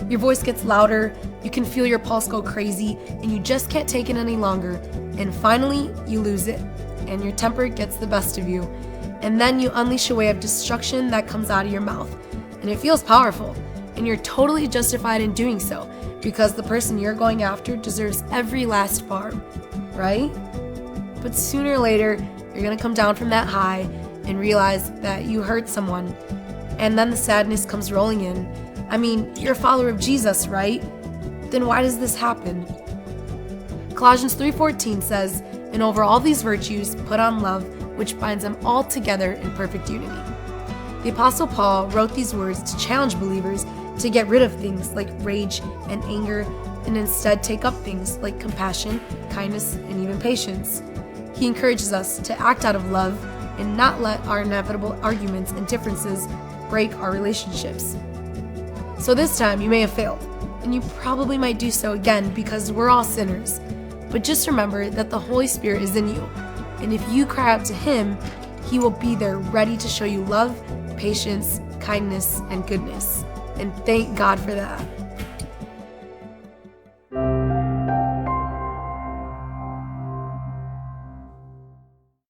Your voice gets louder, you can feel your pulse go crazy, and you just can't take it any longer. And finally, you lose it, and your temper gets the best of you. And then you unleash a way of destruction that comes out of your mouth. And it feels powerful, and you're totally justified in doing so, because the person you're going after deserves every last bar, right? But sooner or later, you're gonna come down from that high and realize that you hurt someone. And then the sadness comes rolling in. I mean, you're a follower of Jesus, right? Then why does this happen? Colossians 3:14 says, "And over all these virtues, put on love, which binds them all together in perfect unity." The Apostle Paul wrote these words to challenge believers to get rid of things like rage and anger, and instead take up things like compassion, kindness, and even patience. He encourages us to act out of love and not let our inevitable arguments and differences break our relationships. So this time you may have failed, and you probably might do so again because we're all sinners. But just remember that the Holy Spirit is in you, and if you cry out to Him, He will be there ready to show you love, patience, kindness, and goodness. And thank God for that.